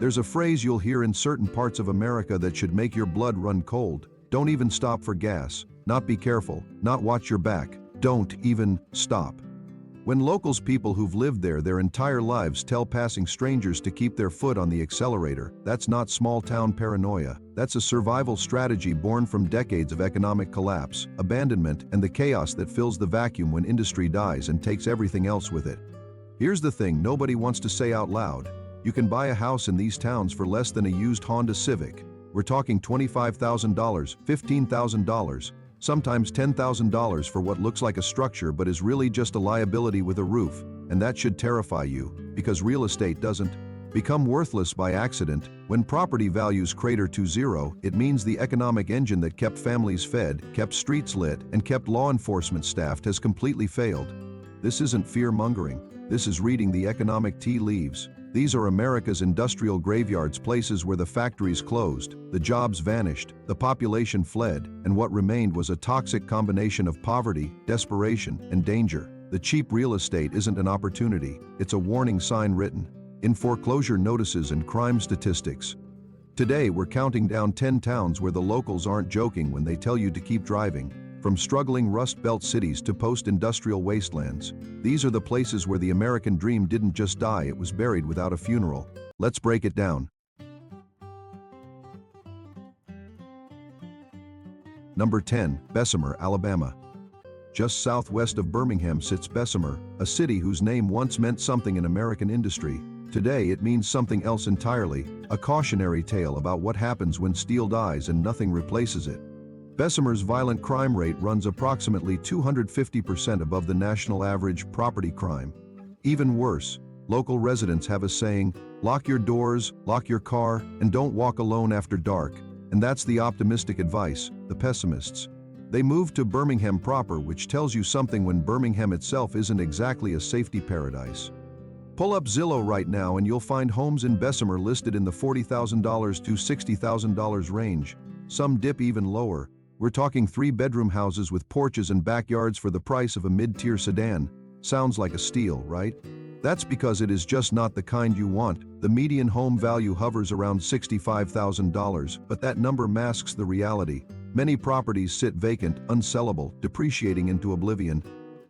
There's a phrase you'll hear in certain parts of America that should make your blood run cold. Don't even stop for gas. Not be careful. Not watch your back. Don't even stop. When locals, people who've lived there their entire lives, tell passing strangers to keep their foot on the accelerator, that's not small-town paranoia. That's a survival strategy born from decades of economic collapse, abandonment, and the chaos that fills the vacuum when industry dies and takes everything else with it. Here's the thing nobody wants to say out loud. You can buy a house in these towns for less than a used Honda Civic. We're talking $25,000, $15,000, sometimes $10,000 for what looks like a structure but is really just a liability with a roof, and that should terrify you, because real estate doesn't become worthless by accident. When property values crater to zero, it means the economic engine that kept families fed, kept streets lit, and kept law enforcement staffed has completely failed. This isn't fear-mongering. This is reading the economic tea leaves. These are America's industrial graveyards, places where the factories closed, the jobs vanished, the population fled, and what remained was a toxic combination of poverty, desperation, and danger. The cheap real estate isn't an opportunity, it's a warning sign written in foreclosure notices and crime statistics. Today we're counting down 10 towns where the locals aren't joking when they tell you to keep driving. From struggling Rust Belt cities to post-industrial wastelands, these are the places where the American dream didn't just die, it was buried without a funeral. Let's break it down. Number 10, Bessemer, Alabama. Just southwest of Birmingham sits Bessemer, a city whose name once meant something in American industry. Today it means something else entirely, a cautionary tale about what happens when steel dies and nothing replaces it. Bessemer's violent crime rate runs approximately 250% above the national average property crime. Even worse, local residents have a saying, lock your doors, lock your car, and don't walk alone after dark. And that's the optimistic advice, the pessimists. They moved to Birmingham proper, which tells you something when Birmingham itself isn't exactly a safety paradise. Pull up Zillow right now and you'll find homes in Bessemer listed in the $40,000 to $60,000 range. Some dip even lower. We're talking 3-bedroom houses with porches and backyards for the price of a mid-tier sedan. Sounds like a steal, right? That's because it is just not the kind you want. The median home value hovers around $65,000, but that number masks the reality. Many properties sit vacant, unsellable, depreciating into oblivion.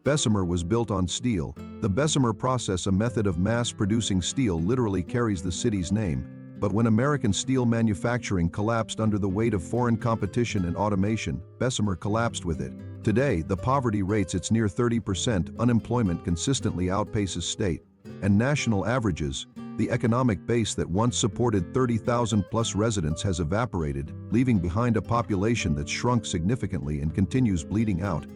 Bessemer was built on steel. The Bessemer process, a method of mass-producing steel, literally carries the city's name. But when American steel manufacturing collapsed under the weight of foreign competition and automation, Bessemer collapsed with it. Today, the poverty rate's it's near 30%, unemployment consistently outpaces state and national averages. The economic base that once supported 30,000-plus residents has evaporated, leaving behind a population that's shrunk significantly and continues bleeding out.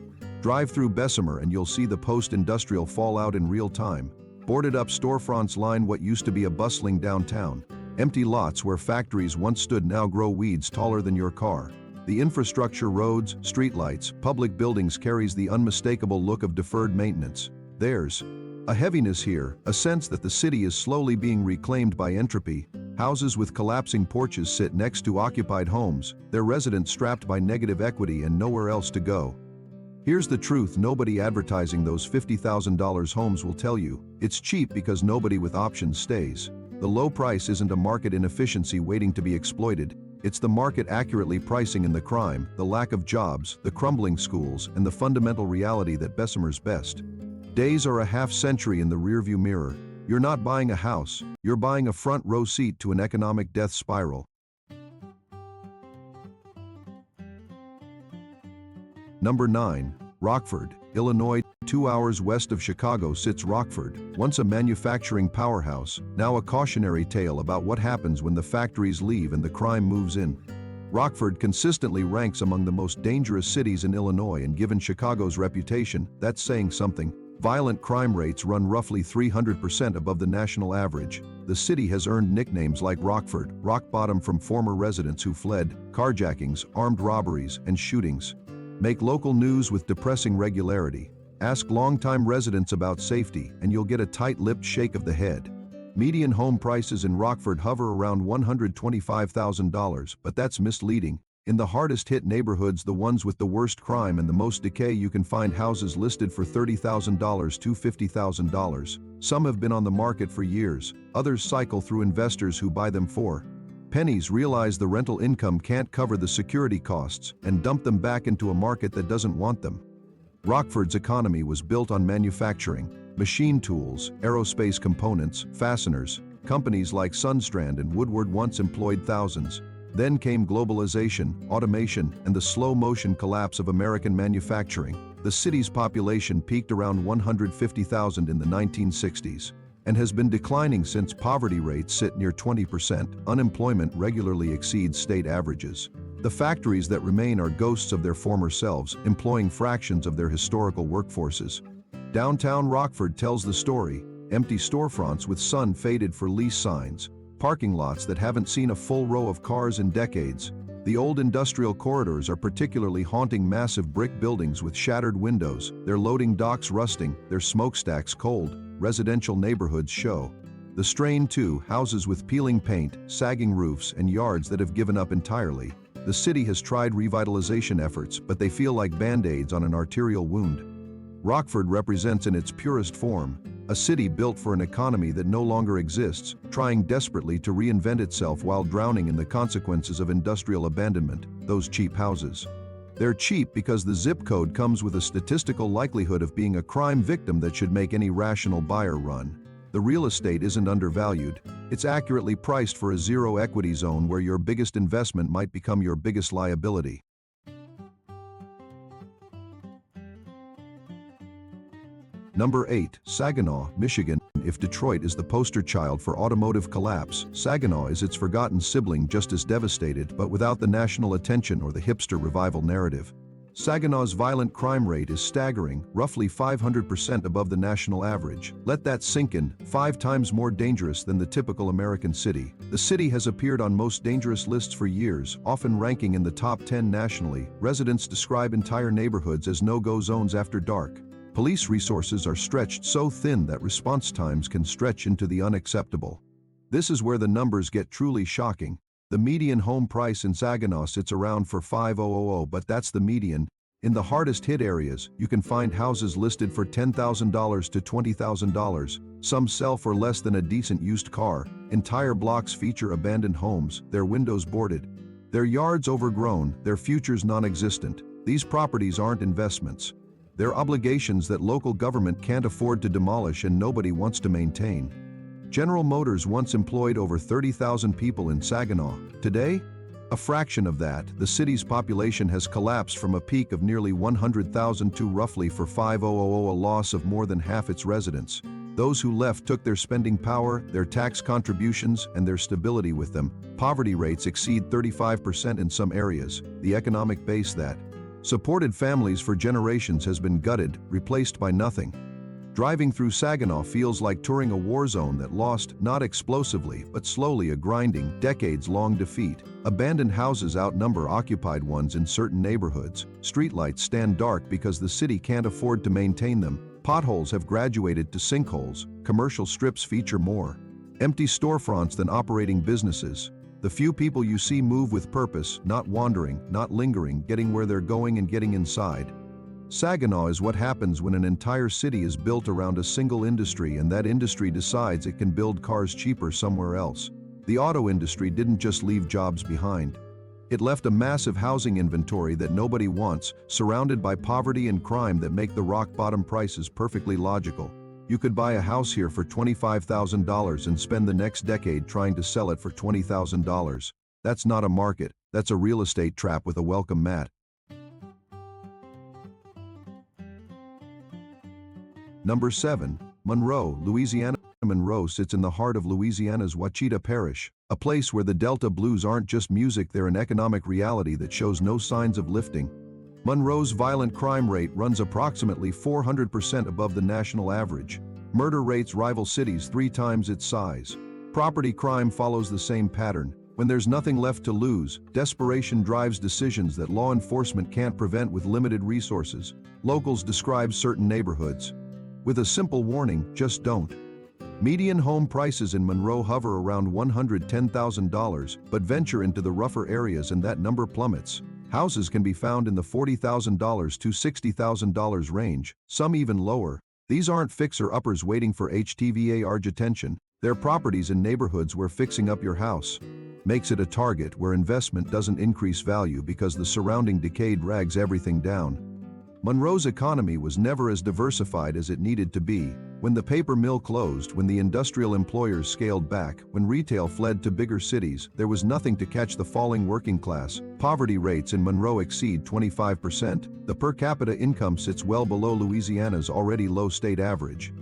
Drive through Bessemer and you'll see the post-industrial fallout in real time. Boarded-up storefronts line what used to be a bustling downtown. Empty lots where factories once stood now grow weeds taller than your car. The infrastructure, roads, streetlights, public buildings carries the unmistakable look of deferred maintenance. There's a heaviness here, a sense that the city is slowly being reclaimed by entropy. Houses with collapsing porches sit next to occupied homes, their residents strapped by negative equity and nowhere else to go. Here's the truth nobody advertising those $50,000 homes will tell you. It's cheap because nobody with options stays. The low price isn't a market inefficiency waiting to be exploited. It's the market accurately pricing in the crime, the lack of jobs, the crumbling schools, and the fundamental reality that Bessemer's best days are a half-century in the rearview mirror. You're not buying a house, you're buying a front-row seat to an economic death spiral. Number 9. Rockford, Illinois. 2 hours west of Chicago sits Rockford, once a manufacturing powerhouse, now a cautionary tale about what happens when the factories leave and the crime moves in. Rockford consistently ranks among the most dangerous cities in Illinois, and given Chicago's reputation, that's saying something. Violent crime rates run roughly 300% above the national average. The city has earned nicknames like Rockford, rock bottom, from former residents who fled. Carjackings, armed robberies, and shootings make local news with depressing regularity. Ask longtime residents about safety, and you'll get a tight-lipped shake of the head. Median home prices in Rockford hover around $125,000, but that's misleading. In the hardest-hit neighborhoods, the ones with the worst crime and the most decay, you can find houses listed for $30,000 to $50,000. Some have been on the market for years, others cycle through investors who buy them for pennies, realize the rental income can't cover the security costs, and dump them back into a market that doesn't want them. Rockford's economy was built on manufacturing, machine tools, aerospace components, fasteners. Companies like Sunstrand and Woodward once employed thousands. Then came globalization, automation, and the slow-motion collapse of American manufacturing. The city's population peaked around 150,000 in the 1960s and has been declining since. Poverty rates sit near 20%. Unemployment regularly exceeds state averages. The factories that remain are ghosts of their former selves, employing fractions of their historical workforces. Downtown Rockford tells the story: empty storefronts with sun-faded for lease signs, parking lots that haven't seen a full row of cars in decades. The old industrial corridors are particularly haunting. Massive brick buildings with shattered windows, their loading docks rusting, their smokestacks cold. Residential neighborhoods show the strain too: houses with peeling paint, sagging roofs, and yards that have given up entirely. The city has tried revitalization efforts, but they feel like band-aids on an arterial wound. Rockford represents in its purest form a city built for an economy that no longer exists, trying desperately to reinvent itself while drowning in the consequences of industrial abandonment. Those cheap houses. They're cheap because the zip code comes with a statistical likelihood of being a crime victim that should make any rational buyer run. The real estate isn't undervalued. It's accurately priced for a zero equity zone where your biggest investment might become your biggest liability. Number 8. Saginaw, Michigan. If Detroit is the poster child for automotive collapse, Saginaw is its forgotten sibling, just as devastated, but without the national attention or the hipster revival narrative. Saginaw's violent crime rate is staggering, roughly 500% above the national average. Let that sink in: 5 times more dangerous than the typical American city. The city has appeared on most dangerous lists for years, often ranking in the top 10 nationally. Residents describe entire neighborhoods as no-go zones after dark. Police resources are stretched so thin that response times can stretch into the unacceptable. This is where the numbers get truly shocking. The median home price in Saginaw sits around for $5,000, but that's the median. In the hardest hit areas, you can find houses listed for $10,000 to $20,000. Some sell for less than a decent used car. Entire blocks feature abandoned homes, their windows boarded, their yards overgrown, their futures non-existent. These properties aren't investments. They're obligations that local government can't afford to demolish and nobody wants to maintain. General Motors once employed over 30,000 people in Saginaw. Today, a fraction of that. The city's population has collapsed from a peak of nearly 100,000 to roughly for $5,000, a loss of more than half its residents. Those who left took their spending power, their tax contributions, and their stability with them. Poverty rates exceed 35% in some areas. The economic base that supported families for generations has been gutted, replaced by nothing. Driving through Saginaw feels like touring a war zone that lost, not explosively, but slowly, a grinding, decades-long defeat. Abandoned houses outnumber occupied ones in certain neighborhoods. Streetlights stand dark because the city can't afford to maintain them. Potholes have graduated to sinkholes. Commercial strips feature more empty storefronts than operating businesses. The few people you see move with purpose, not wandering, not lingering, getting where they're going and getting inside. Saginaw is what happens when an entire city is built around a single industry and that industry decides it can build cars cheaper somewhere else. The auto industry didn't just leave jobs behind. It left a massive housing inventory that nobody wants, surrounded by poverty and crime that make the rock-bottom prices perfectly logical. You could buy a house here for $25,000 and spend the next decade trying to sell it for $20,000. That's not a market, that's a real estate trap with a welcome mat. Number 7. Monroe, Louisiana. Monroe sits in the heart of Louisiana's Ouachita Parish, a place where the Delta blues aren't just music, they're an economic reality that shows no signs of lifting. Monroe's violent crime rate runs approximately 400% above the national average. Murder rates rival cities 3 times its size. Property crime follows the same pattern. When there's nothing left to lose, desperation drives decisions that law enforcement can't prevent with limited resources. Locals describe certain neighborhoods with a simple warning: just don't. Median home prices in Monroe hover around $110,000, but venture into the rougher areas and that number plummets. Houses can be found in the $40,000 to $60,000 range, some even lower. These aren't fixer-uppers waiting for HTVAR's attention. They're properties in neighborhoods where fixing up your house makes it a target where investment doesn't increase value because the surrounding decay drags everything down. Monroe's economy was never as diversified as it needed to be. When the paper mill closed, when the industrial employers scaled back, when retail fled to bigger cities, there was nothing to catch the falling working class. Poverty rates in Monroe exceed 25%. The per capita income sits well below Louisiana's already low state average.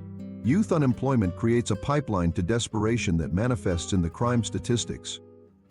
Youth unemployment creates a pipeline to desperation that manifests in the crime statistics.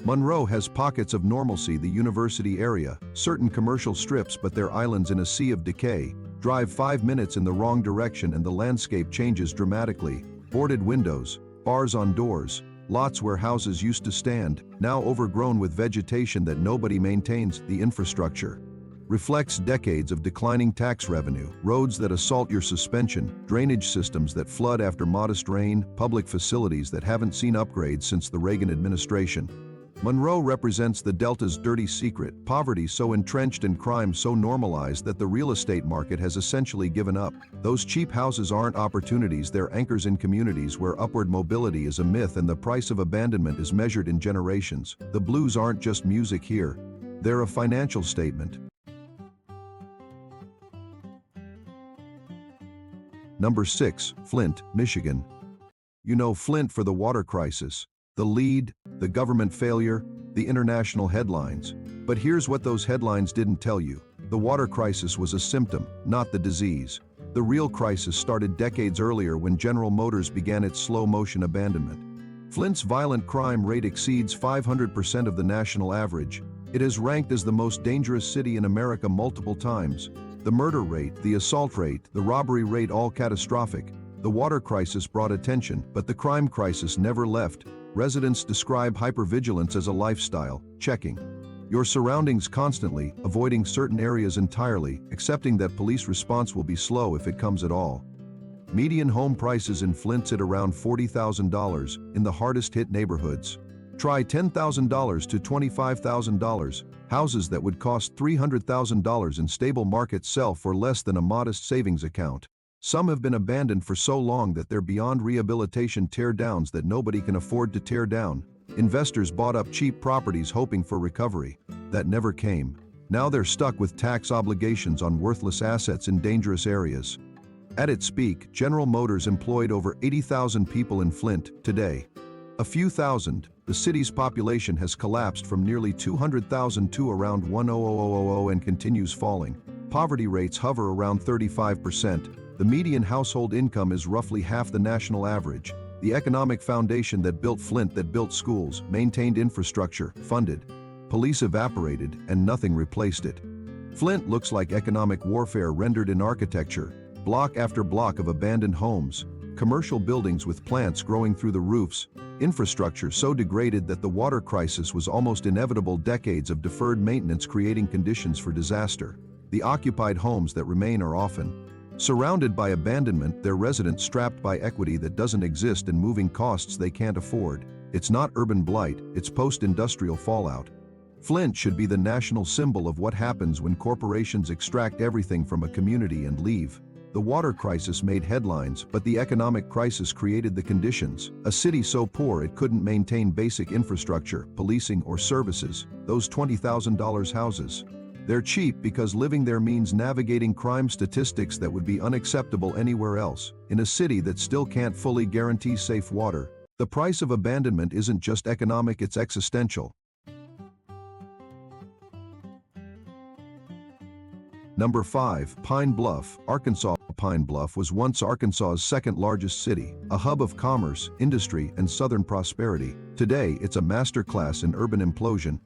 Monroe has pockets of normalcy, the university area, certain commercial strips, but they're islands in a sea of decay. Drive 5 minutes in the wrong direction and the landscape changes dramatically. Boarded windows, bars on doors, lots where houses used to stand, now overgrown with vegetation that nobody maintains. The infrastructure reflects decades of declining tax revenue, roads that assault your suspension, drainage systems that flood after modest rain, public facilities that haven't seen upgrades since the Reagan administration. Monroe represents the Delta's dirty secret, poverty so entrenched and crime so normalized that the real estate market has essentially given up. Those cheap houses aren't opportunities, they're anchors in communities where upward mobility is a myth and the price of abandonment is measured in generations. The blues aren't just music here, they're a financial statement. Number 6, Flint, Michigan. You know Flint for the water crisis, the lead, the government failure, the international headlines. But here's what those headlines didn't tell you. The water crisis was a symptom, not the disease. The real crisis started decades earlier when General Motors began its slow-motion abandonment. Flint's violent crime rate exceeds 500% of the national average. It is ranked as the most dangerous city in America multiple times. The murder rate, the assault rate, the robbery rate, all catastrophic. The water crisis brought attention, but the crime crisis never left. Residents describe hypervigilance as a lifestyle, checking your surroundings constantly, avoiding certain areas entirely, accepting that police response will be slow if it comes at all. Median home prices in Flint sit around $40,000 in the hardest-hit neighborhoods. Try $10,000 to $25,000. Houses that would cost $300,000 in stable markets sell for less than a modest savings account. Some have been abandoned for so long that they're beyond rehabilitation tear-downs that nobody can afford to tear down. Investors bought up cheap properties hoping for recovery. That never came. Now they're stuck with tax obligations on worthless assets in dangerous areas. At its peak, General Motors employed over 80,000 people in Flint. Today, a few thousand. The city's population has collapsed from nearly 200,000 to around 100,000 and continues falling. Poverty rates hover around 35%. The median household income is roughly half the national average. The economic foundation that built Flint, that built schools, maintained infrastructure, funded police evaporated, and nothing replaced it. Flint looks like economic warfare rendered in architecture. Block after block of abandoned homes, commercial buildings with plants growing through the roofs, infrastructure so degraded that the water crisis was almost inevitable, decades of deferred maintenance creating conditions for disaster. The occupied homes that remain are often surrounded by abandonment, their residents strapped by equity that doesn't exist and moving costs they can't afford. It's not urban blight, it's post-industrial fallout. Flint should be the national symbol of what happens when corporations extract everything from a community and leave. The water crisis made headlines, but the economic crisis created the conditions. A city so poor it couldn't maintain basic infrastructure, policing, or services. Those $20,000 houses. They're cheap because living there means navigating crime statistics that would be unacceptable anywhere else. In a city that still can't fully guarantee safe water, the price of abandonment isn't just economic, it's existential. Number 5, Pine Bluff, Arkansas. Pine Bluff was once Arkansas's second largest city, a hub of commerce, industry, and southern prosperity. Today, it's a masterclass in urban implosion.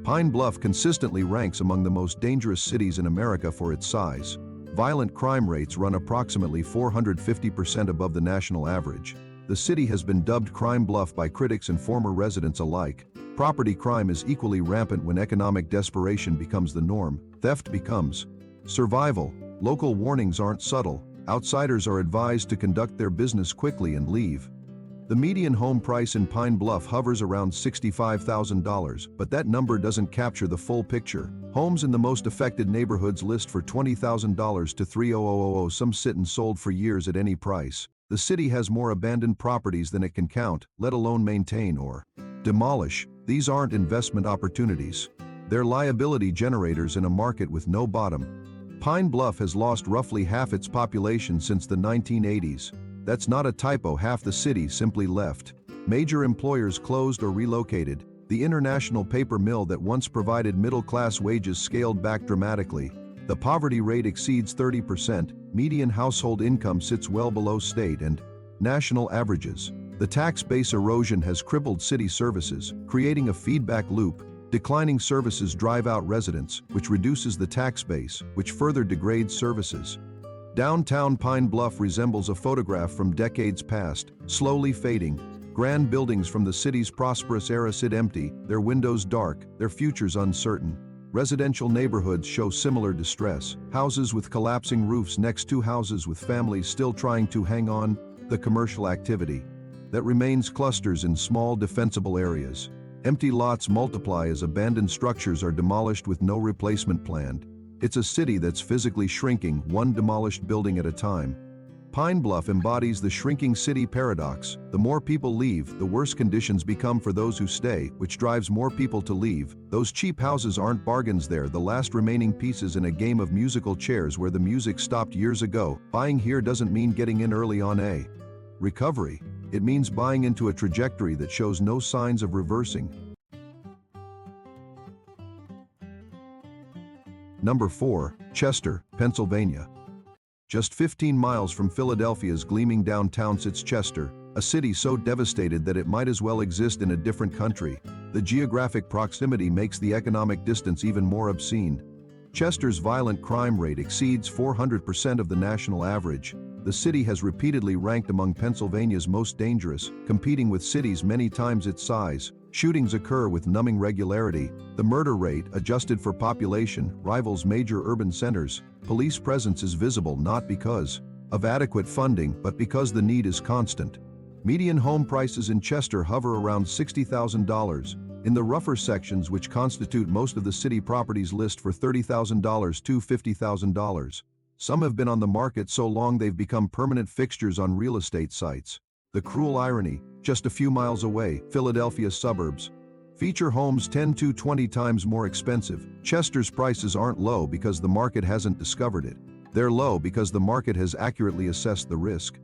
Pine Bluff consistently ranks among the most dangerous cities in America for its size. Violent crime rates run approximately 450% above the national average. The city has been dubbed Crime Bluff by critics and former residents alike. Property crime is equally rampant when economic desperation becomes the norm. Theft becomes survival. Local warnings aren't subtle. Outsiders are advised to conduct their business quickly and leave. The median home price in Pine Bluff hovers around $65,000, but that number doesn't capture the full picture. Homes in the most affected neighborhoods list for $20,000 to $300,000. Some sit and sold for years at any price. The city has more abandoned properties than it can count, let alone maintain or demolish. These aren't investment opportunities. They're liability generators in a market with no bottom. Pine Bluff has lost roughly half its population since the 1980s. That's not a typo, half the city simply left. Major employers closed or relocated. The international paper mill that once provided middle-class wages scaled back dramatically. The poverty rate exceeds 30%, median household income sits well below state and national averages. The tax base erosion has crippled city services, creating a feedback loop. Declining services drive out residents, which reduces the tax base, which further degrades services. Downtown Pine Bluff resembles a photograph from decades past, slowly fading. Grand buildings from the city's prosperous era sit empty, their windows dark, their futures uncertain. Residential neighborhoods show similar distress. Houses with collapsing roofs next to houses with families still trying to hang on. The commercial activity that remains clusters in small defensible areas. Empty lots multiply as abandoned structures are demolished with no replacement planned. It's a city that's physically shrinking, one demolished building at a time. Pine Bluff embodies the shrinking city paradox. The more people leave, the worse conditions become for those who stay, which drives more people to leave. Those cheap houses aren't bargains there, the last remaining pieces in a game of musical chairs where the music stopped years ago. Buying here doesn't mean getting in early on a recovery. It means buying into a trajectory that shows no signs of reversing. Number 4. Chester, Pennsylvania. Just 15 miles from Philadelphia's gleaming downtown sits Chester, a city so devastated that it might as well exist in a different country. The geographic proximity makes the economic distance even more obscene. Chester's violent crime rate exceeds 400% of the national average. The city has repeatedly ranked among Pennsylvania's most dangerous, competing with cities many times its size. Shootings occur with numbing regularity. The murder rate, adjusted for population, rivals major urban centers. Police presence is visible not because of adequate funding, but because the need is constant. Median home prices in Chester hover around $60,000. In the rougher sections, which constitute most of the city properties, list for $30,000 to $50,000. Some have been on the market so long they've become permanent fixtures on real estate sites. The cruel irony, just a few miles away, Philadelphia's suburbs feature homes 10 to 20 times more expensive. Chester's prices aren't low because the market hasn't discovered it. They're low because the market has accurately assessed the risk.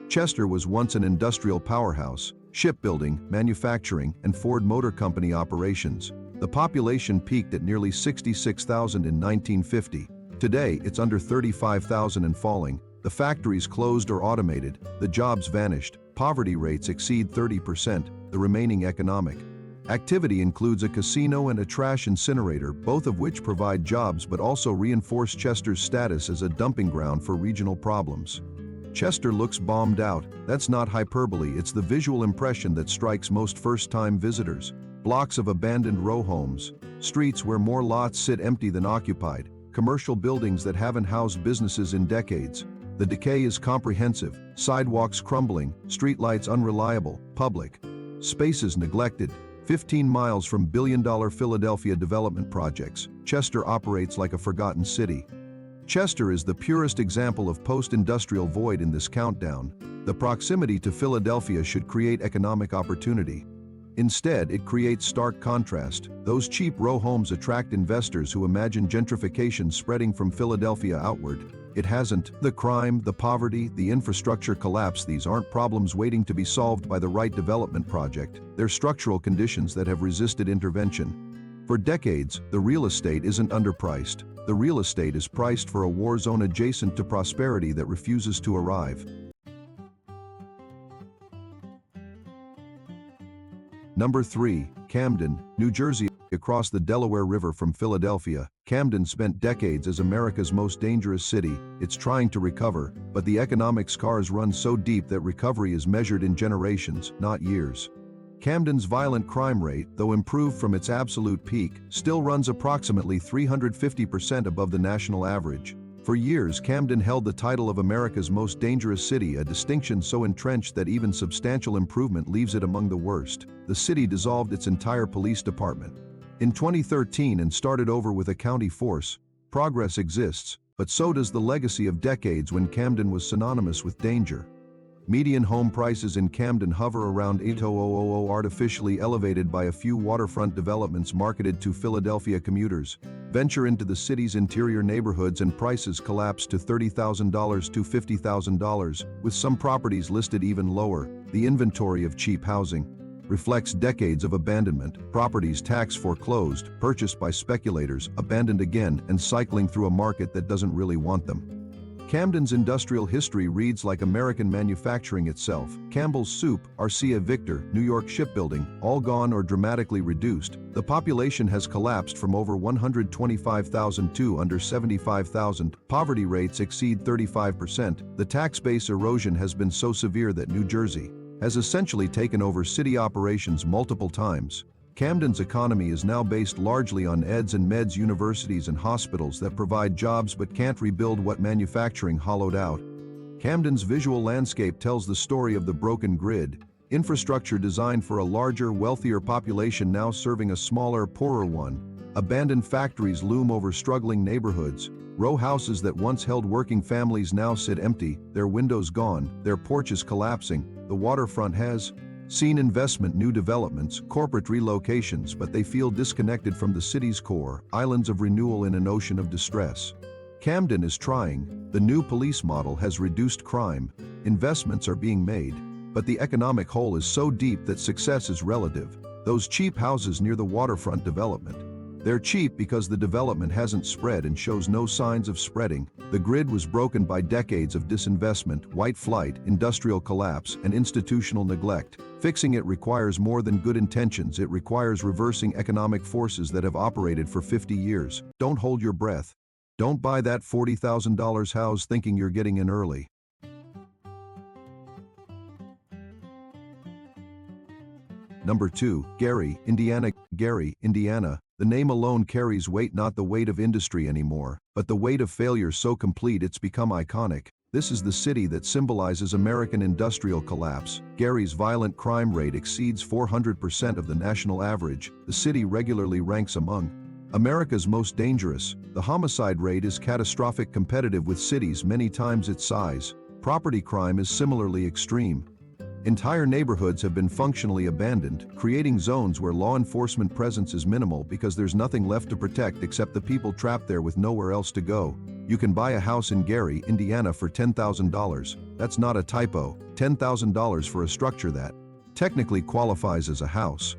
Chester was once an industrial powerhouse, shipbuilding, manufacturing, and Ford Motor Company operations. The population peaked at nearly 66,000 in 1950. Today, it's under 35,000 and falling. The factories closed or automated, the jobs vanished, poverty rates exceed 30%, the remaining economic activity includes a casino and a trash incinerator, both of which provide jobs but also reinforce Chester's status as a dumping ground for regional problems. Chester looks bombed out. That's not hyperbole, it's the visual impression that strikes most first-time visitors. Blocks of abandoned row homes, streets where more lots sit empty than occupied, commercial buildings that haven't housed businesses in decades. The decay is comprehensive, sidewalks crumbling, streetlights unreliable, public spaces neglected. 15 miles from billion-dollar Philadelphia development projects, Chester operates like a forgotten city. Chester is the purest example of post-industrial void in this countdown. The proximity to Philadelphia should create economic opportunity. Instead, it creates stark contrast. Those cheap row homes attract investors who imagine gentrification spreading from Philadelphia outward. It hasn't. The crime, the poverty, the infrastructure collapse, these aren't problems waiting to be solved by the right development project. They're structural conditions that have resisted intervention. For decades, the real estate isn't underpriced. The real estate is priced for a war zone adjacent to prosperity that refuses to arrive. Number 3. Camden, New Jersey. Across the Delaware River from Philadelphia, Camden spent decades as America's most dangerous city. It's trying to recover, but the economic scars run so deep that recovery is measured in generations, not years. Camden's violent crime rate, though improved from its absolute peak, still runs approximately 350% above the national average. For years, Camden held the title of America's most dangerous city, a distinction so entrenched that even substantial improvement leaves it among the worst. The city dissolved its entire police department in 2013 and started over with a county force. Progress exists, but so does the legacy of decades when Camden was synonymous with danger. Median home prices in Camden hover around $8,000, artificially elevated by a few waterfront developments marketed to Philadelphia commuters. Venture into the city's interior neighborhoods and prices collapse to $30,000 to $50,000, with some properties listed even lower. The inventory of cheap housing reflects decades of abandonment, properties tax foreclosed, purchased by speculators, abandoned again, and cycling through a market that doesn't really want them. Camden's industrial history reads like American manufacturing itself. Campbell's Soup, RCA Victor, New York Shipbuilding, all gone or dramatically reduced. The population has collapsed from over 125,000 to under 75,000. Poverty rates exceed 35%. The tax base erosion has been so severe that New Jersey has essentially taken over city operations multiple times. Camden's economy is now based largely on eds and meds, universities and hospitals that provide jobs but can't rebuild what manufacturing hollowed out. Camden's visual landscape tells the story of the broken grid, infrastructure designed for a larger, wealthier population now serving a smaller, poorer one. Abandoned factories loom over struggling neighborhoods. Row houses that once held working families now sit empty, their windows gone, their porches collapsing. The waterfront has seen investment, new developments, corporate relocations, but they feel disconnected from the city's core, islands of renewal in an ocean of distress. Camden is trying. The new police model has reduced crime. Investments are being made, but the economic hole is so deep that success is relative. Those cheap houses near the waterfront development, they're cheap because the development hasn't spread and shows no signs of spreading. The grid was broken by decades of disinvestment, white flight, industrial collapse, and institutional neglect. Fixing it requires more than good intentions. It requires reversing economic forces that have operated for 50 years. Don't hold your breath. Don't buy that $40,000 house thinking you're getting in early. Number 2, Gary, Indiana. Gary, Indiana. The name alone carries weight, not the weight of industry anymore, but the weight of failure so complete it's become iconic. This is the city that symbolizes American industrial collapse. Gary's violent crime rate exceeds 400% of the national average. The city regularly ranks among America's most dangerous. The homicide rate is catastrophic, competitive with cities many times its size. Property crime is similarly extreme. Entire neighborhoods have been functionally abandoned, creating zones where law enforcement presence is minimal because there's nothing left to protect except the people trapped there with nowhere else to go. You can buy a house in Gary, Indiana for $10,000. That's not a typo. $10,000 for a structure that technically qualifies as a house.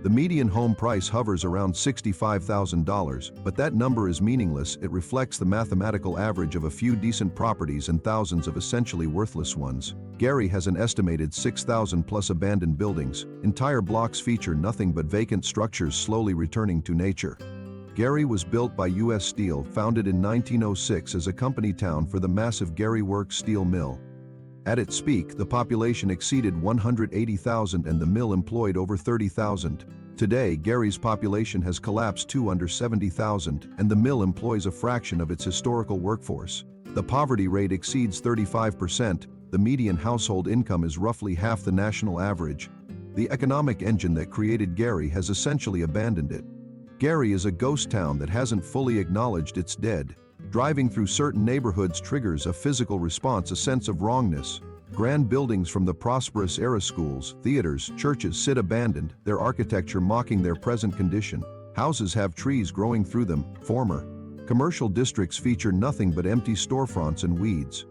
The median home price hovers around $65,000, but that number is meaningless. It reflects the mathematical average of a few decent properties and thousands of essentially worthless ones. Gary has an estimated 6,000 plus abandoned buildings. Entire blocks feature nothing but vacant structures slowly returning to nature. Gary was built by U.S. Steel, founded in 1906 as a company town for the massive Gary Works steel mill. At its peak, the population exceeded 180,000 and the mill employed over 30,000. Today, Gary's population has collapsed to under 70,000, and the mill employs a fraction of its historical workforce. The poverty rate exceeds 35%. The median household income is roughly half the national average. The economic engine that created Gary has essentially abandoned it. Gary is a ghost town that hasn't fully acknowledged it's dead. Driving through certain neighborhoods triggers a physical response, a sense of wrongness. Grand buildings from the prosperous era, schools, theaters, churches, sit abandoned, their architecture mocking their present condition. Houses have trees growing through them. Former commercial districts feature nothing but empty storefronts and weeds.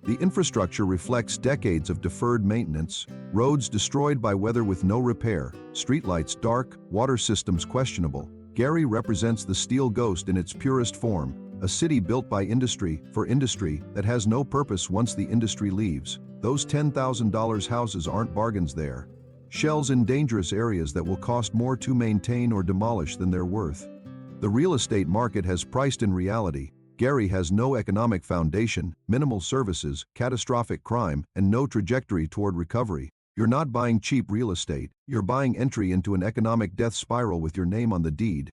The infrastructure reflects decades of deferred maintenance. Roads destroyed by weather with no repair. Streetlights dark, water systems questionable. Gary represents the steel ghost in its purest form. A city built by industry, for industry, that has no purpose once the industry leaves. Those $10,000 houses aren't bargains there. Shells in dangerous areas that will cost more to maintain or demolish than they're worth. The real estate market has priced in reality. Gary has no economic foundation, minimal services, catastrophic crime, and no trajectory toward recovery. You're not buying cheap real estate, you're buying entry into an economic death spiral with your name on the deed.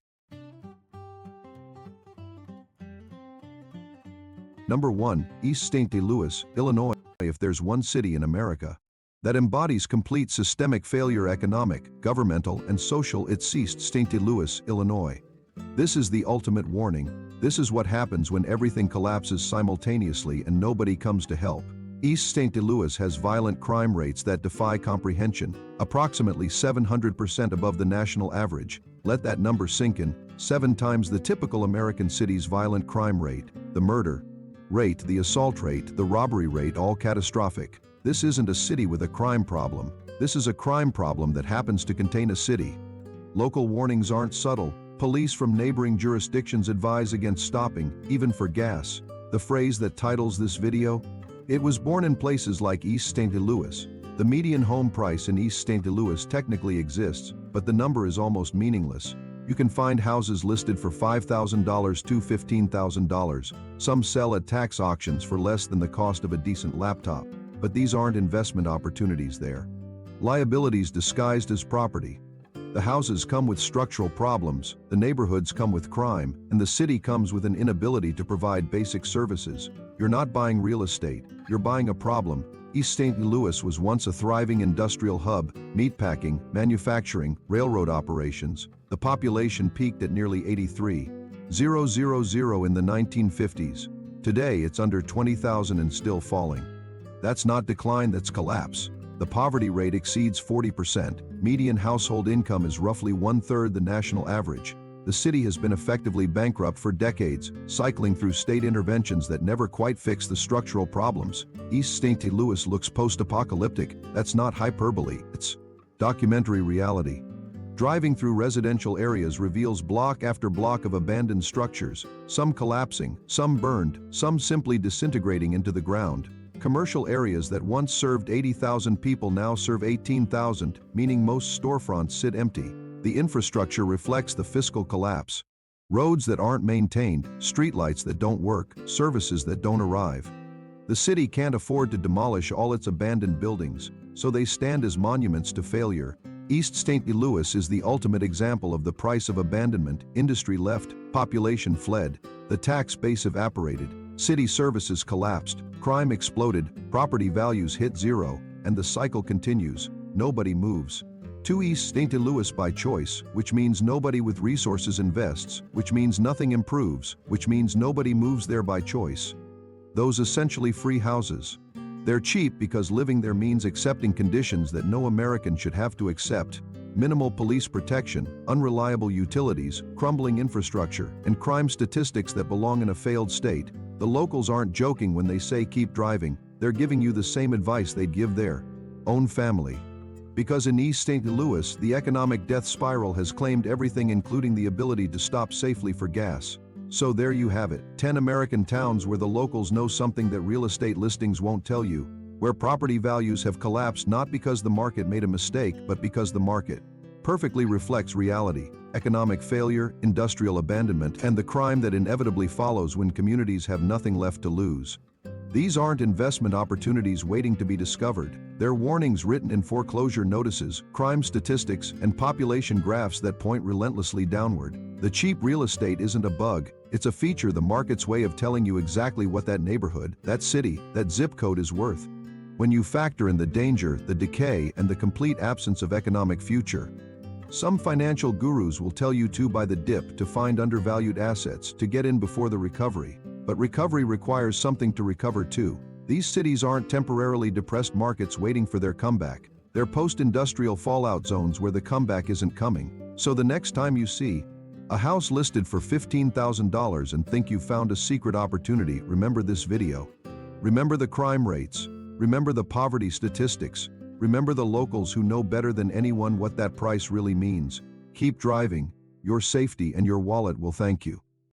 Number 1, East St. Louis, Illinois. If there's one city in America that embodies complete systemic failure, economic, governmental, and social, it's East St. Louis, Illinois. This is the ultimate warning. This is what happens when everything collapses simultaneously and nobody comes to help. East St. Louis has violent crime rates that defy comprehension, approximately 700% above the national average. Let that number sink in. 7 times the typical American city's violent crime rate. The murder rate, the assault rate, the robbery rate, all catastrophic. This isn't a city with a crime problem. This is a crime problem that happens to contain a city. Local warnings aren't subtle. Police from neighboring jurisdictions advise against stopping, even for gas. The phrase that titles this video? It was born in places like East St. Louis. The median home price in East St. Louis technically exists, but the number is almost meaningless. You can find houses listed for $5,000 to $15,000. Some sell at tax auctions for less than the cost of a decent laptop. But these aren't investment opportunities there. Liabilities disguised as property. The houses come with structural problems, the neighborhoods come with crime, and the city comes with an inability to provide basic services. You're not buying real estate, you're buying a problem. East St. Louis was once a thriving industrial hub, meatpacking, manufacturing, railroad operations. The population peaked at nearly 83,000 in the 1950s. Today it's under 20,000 and still falling. That's not decline, that's collapse. The poverty rate exceeds 40%. Median household income is roughly 1/3 the national average. The city has been effectively bankrupt for decades, cycling through state interventions that never quite fix the structural problems. East St. Louis looks post-apocalyptic. That's not hyperbole, it's documentary reality. Driving through residential areas reveals block after block of abandoned structures, some collapsing, some burned, some simply disintegrating into the ground. Commercial areas that once served 80,000 people now serve 18,000, meaning most storefronts sit empty. The infrastructure reflects the fiscal collapse. Roads that aren't maintained, streetlights that don't work, services that don't arrive. The city can't afford to demolish all its abandoned buildings, so they stand as monuments to failure. East St. Louis is the ultimate example of the price of abandonment. Industry left, population fled, the tax base evaporated, city services collapsed, crime exploded, property values hit zero, and the cycle continues. Nobody moves. To East St. Louis by choice, which means nobody with resources invests, which means nothing improves, which means nobody moves there by choice. Those essentially free houses. They're cheap because living there means accepting conditions that no American should have to accept. Minimal police protection, unreliable utilities, crumbling infrastructure, and crime statistics that belong in a failed state. The locals aren't joking when they say keep driving. They're giving you the same advice they'd give their own family. Because in East St. Louis, the economic death spiral has claimed everything, including the ability to stop safely for gas. So there you have it, 10 American towns where the locals know something that real estate listings won't tell you, where property values have collapsed not because the market made a mistake, but because the market perfectly reflects reality, economic failure, industrial abandonment, and the crime that inevitably follows when communities have nothing left to lose. These aren't investment opportunities waiting to be discovered. They're warnings written in foreclosure notices, crime statistics, and population graphs that point relentlessly downward. The cheap real estate isn't a bug, it's a feature, the market's way of telling you exactly what that neighborhood, that city, that zip code is worth. When you factor in the danger, the decay, and the complete absence of economic future. Some financial gurus will tell you to buy the dip, to find undervalued assets, to get in before the recovery. But recovery requires something to recover too. These cities aren't temporarily depressed markets waiting for their comeback. They're post-industrial fallout zones where the comeback isn't coming. So the next time you see a house listed for $15,000 and think you found a secret opportunity, remember this video. Remember the crime rates. Remember the poverty statistics. Remember the locals who know better than anyone what that price really means. Keep driving. Your safety and your wallet will thank you.